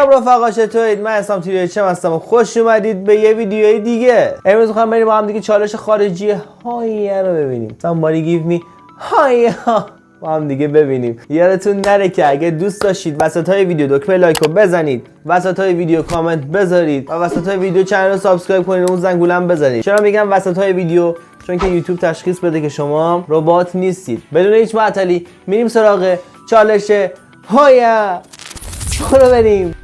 سلام رفقا، چطورید؟ من هستم هستم و خوش اومدید به یه ویدیوی دیگه. امروز میخوام بریم با هم دیگه چالش خارجی هویا رو ببینیم. Somebody give me هویا با هم دیگه ببینیم. یادتون نره که اگه دوست داشتید وسط های ویدیو دکمه لایک رو بزنید، وسط های ویدیو کامنت بذارید و وسط های ویدیو چنل رو سابسکرایب کنید و اون زنگوله هم بزنید. چرا میگم وسط های ویدیو؟ چون که یوتیوب تشخیص بده که شما ربات نیستید. بدون هیچ معطلی میریم سراغ چالش هویا. برو بریم.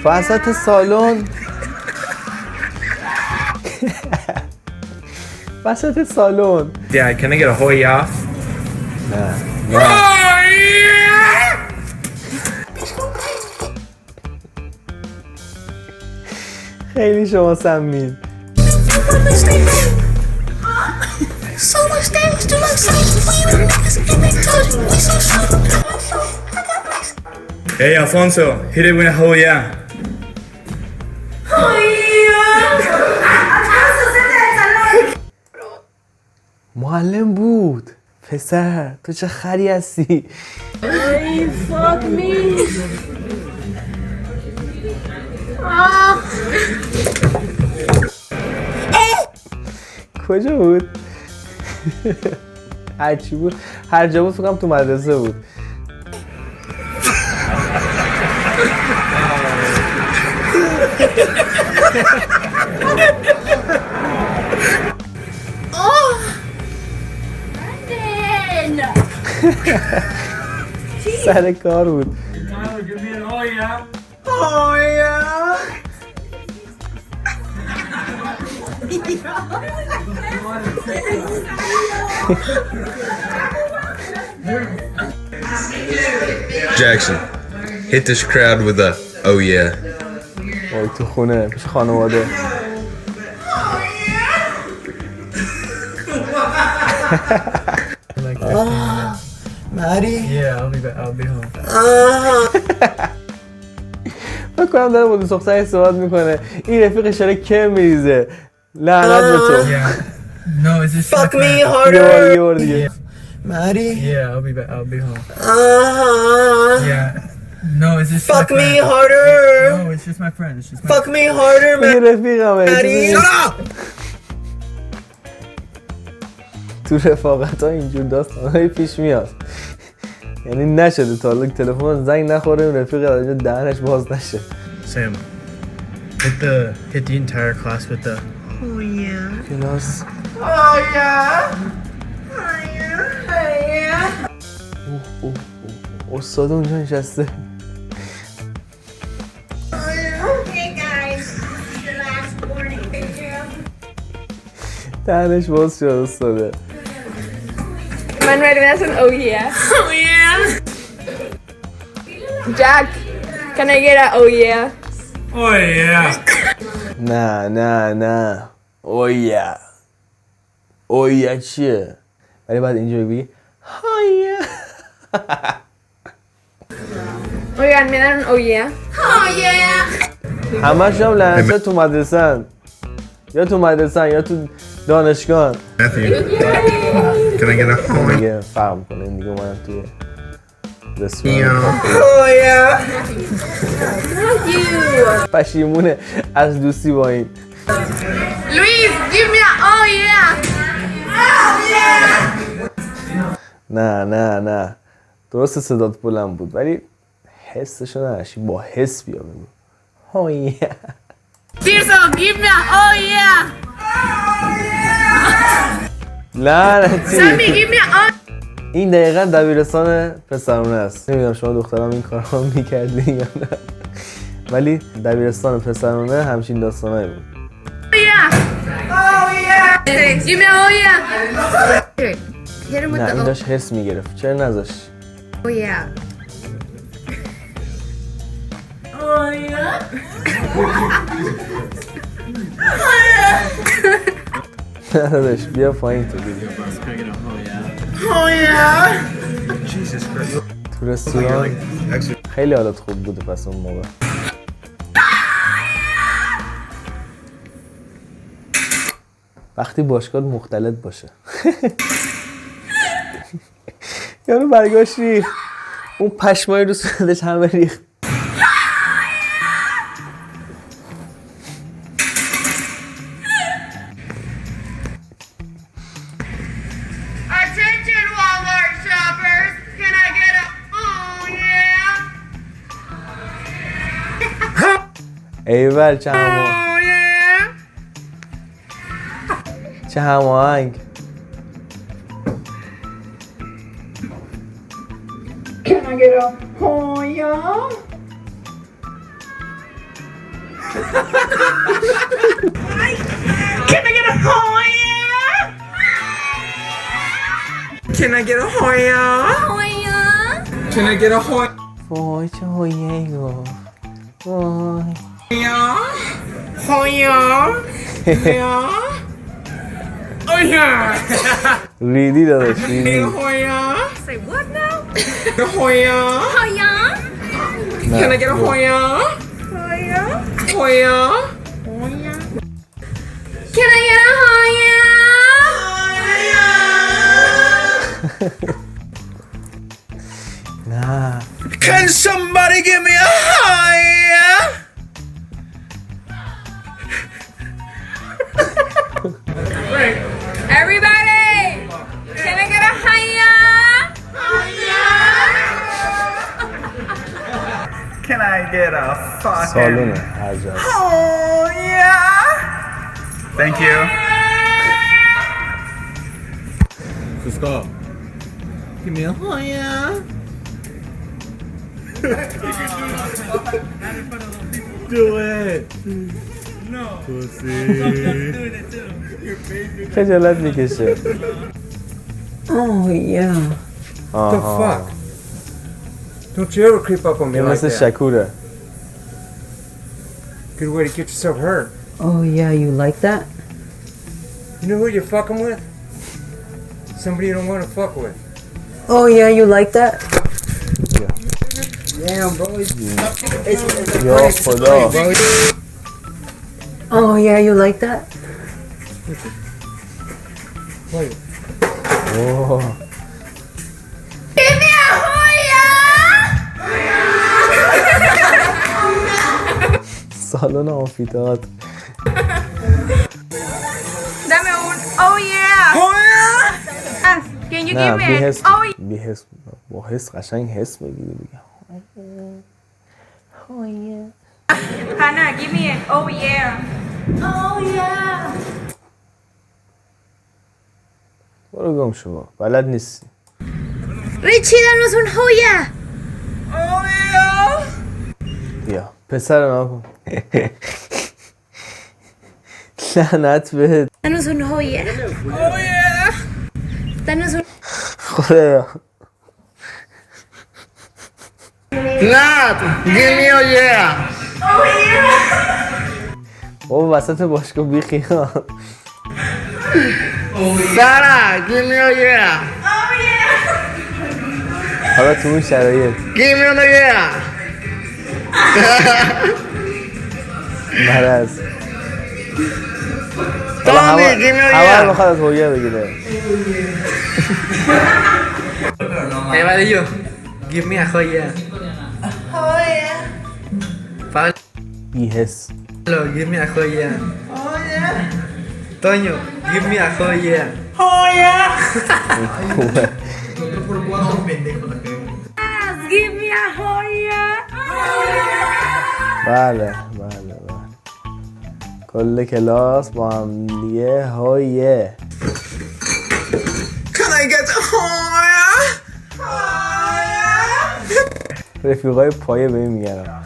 وسط سالن وسط سالن. Dad, can I get a hoyah? نه خیلی شما سمین. So much damage to my sight. We were niggas in the touch. We so short. Hey, Alfonso, hit it with a hoyah. معلم بود. پسر تو چه خری هستی؟ Hey, fuck me. کجا بود؟ هرچی بود هر جا بود فکرم تو مدرسه بود. سر کار بود. Jackson, hit this crowd with a oh yeah. وای تو خونه پیش خانواده. Maddie? Yeah, I'll be home. فکر کنم داره با دو دختری صحبت میکنه. این رفیقش داره کم میریزه. لعنت به تو. No, is this Fuck me یه harder! بار دیگه. Maddie? Yeah, I'll be home. Yeah. No, is this Fuck me harder! No, it's just my friend. It's just my Fuck me harder, این رفیقمه. Maddie! Shut up! تو رفاقت ها اینجور داستان های پیش میاد. یعنی نشده تا حالا تلفن زنگ نخوره اون رفیق راجع دهنش باز نشه. Sam, hit the entire class with the کلاس. استاد اونجا نشسته. Hey guys, the last warning video. دهنش باز شد استاده. من ready as an oh yeah. Oh yeah. Jack, can I get a oh yeah? Oh yeah. نه اویا. اویا چیه؟ ولی بعد اینجوری بگی هایه. Oigan, me dan un oh yeah. Oh yeah. همش هم لعنت تو مدرسن. یا تو مدرسن یا تو دانشگاه. Matthew, can I get a hoyah? دیگه فهم کنه این دیگه اومدم توی رستوران Oh yeah! پشیمونه از دوستی با این. Luis, give me a oh yeah. Oh yeah. نه درست صدات بلند بود ولی حسشو نداشتی. با حس بیا بگو هایه. Tirso, give me a oh yeah. لعنتی. Sammy, give me a oh. این دقیقا دبیرستان پسرونه است. نمیدونم شما دخترام این کارها میکردین یا نه ولی دبیرستان پسرونه همچین داستانایی بود. Give me a oh yeah. Hit him with نه the این داشت حس میگرفت. چرا نذاشتی؟ oh yeah. Oh yeah. ندادش بیا پایین تو دیگه. Oh yeah. تو رستوران خیلی حالت خوب بوده پس اون موقع. وقتی باشگاه مختلط باشه. یارو برگاشت ریخت. اون پشمای رو صورتش همه ریخت. Attention Walmart shoppers, can I get a oh yeah? ایول چه هماهنگ. Oh yeah? چه هماهنگ. Can I get a hoyah? Can I get a hoyah? Can I get a hoyah? Can I get a hoyah? وای چه هویه گفت. وای. Hoyah? Oh yeah! ریدی داداش ریدی. Hoyah? Say what now? The hoyah? Hoyah? Can I get a hoyah? Hoyah? Hoyah? Can I get a hoyah? نه. Can somebody give me a hoyah? Everybody! Can I get a hoyah? Can I get a fucking سالونه هر جا. hoyah? Thank you. Let's Give me a hoyah. Do it. خجالت میکشه. Oh yeah. The fuck? Don't you ever creep up on me این like مثل that. شکوره. Good way to get yourself hurt. Oh yeah, you like that? You know who you're fucking with? Somebody you don't want to fuck with. Oh yeah, you like that? Damn, bro. یا خدا. Oh yeah, you like that? Wait. اوه. Give me a hoyah! سالن آمفی‌تئاتر. Dame un oh yeah! Can you نه give me بی an حس. oh yeah? بی حس. با حس قشنگ حس بگیری بگم. Hannah, give me an oh yeah! Oh yeah! برو گم شما بلد نیستی. Richie, danos un hoyah! بیا پسر ناکن. لعنت بهت. Danos un hoyah! Oh yeah! Danos un خدایا. Nat, give me a yeah. بابا وسط باشگاه بی خیال. Sarah, give me a yeah. حالا تو اون شرایط. Give me a yeah. مرض. Tommy, give me a همه yeah. میخواد از هویه بگیره. Hey, Valerio, give me a hoyah. بی حس. Pablo, give me a hoyah. Toño, give me a hoyah. خوبه. give me a hoyah! بله بله بله. کل کلاس با هم دیگه هایه. Can I get a hoyah? رفیقای پایه به این میگرم.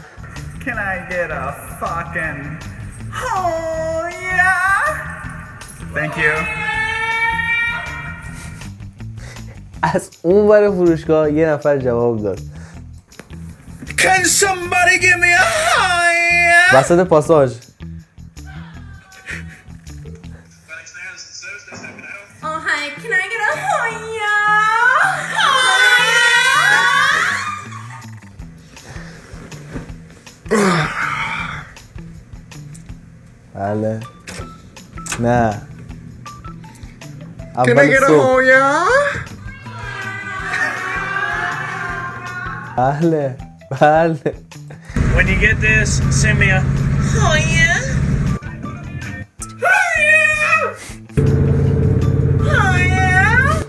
Can I get a fucking hoyah? Thank you. از اون ور فروشگاه یه نفر جواب داد. Can somebody give me a hoyah? وسط پاساژ. Oh hi, can I get a hoyah? بله. نه. Can I اول get a صبح. hoyah? بله بله. When you get this, send me a hoyah.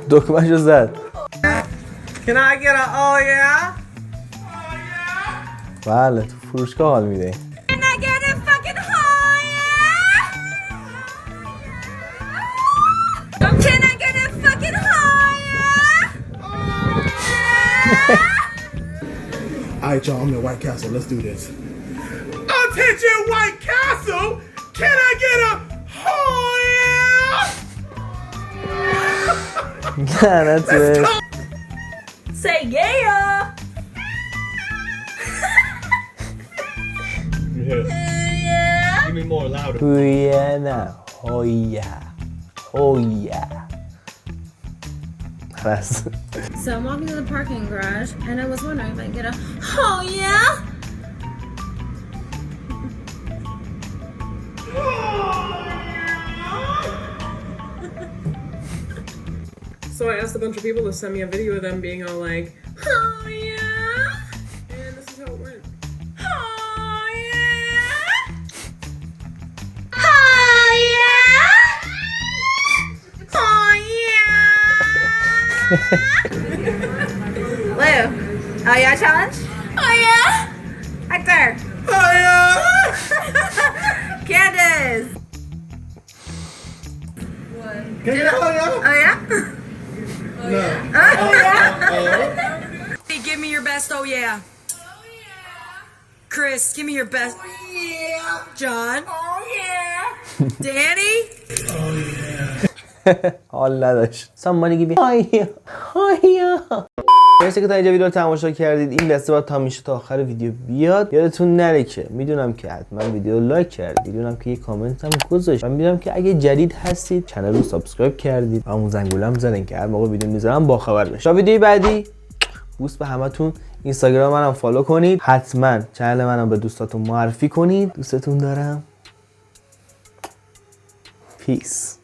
دکمه‌شو زد. Can I get a oh yeah? بله تو فروشگاه حال میده. Can I get a fucking hoyah? Can I get a fucking hoyah? Alright, y'all, I'm in White Castle. Let's do this. Attention, White Castle! Can I get a hoyah? لعنتت. Say yeah. Give me more louder. هویا نه هویا هویا. خلاص. So I'm walking to the parking garage and I was wondering if I can get a hoyah. So I asked a bunch of people to send me a video of them being all like, hoyah, and this is how it went. Lou, oh yeah challenge? Oh yeah. Hector. Oh yeah. Candace. Can you oh yeah? Oh yeah. No. Oh yeah. Hey, give me your best, oh yeah. Chris, give me your best. Oh yeah. John. Oh yeah. Danny. حال نداشت. Somebody give me هویا هویا. مرسی که تا اینجا ویدیو رو تماشا کردید. این دسته باید تا میشه تا آخر ویدیو بیاد. یادتون نره که میدونم که حتما ویدیو رو لایک کردید، میدونم که یه کامنت هم گذاشت و میدونم که اگه جدید هستید چنل رو سابسکرایب کردید و اون زنگوله هم زدین که هر موقع ویدیو میذارم با خبر بشید. تا ویدیو بعدی بوس به همتون. اینستاگرام منم فالو کنید، حتما چنل منم به دوستاتون معرفی کنید. دوستتون دارم. پیس.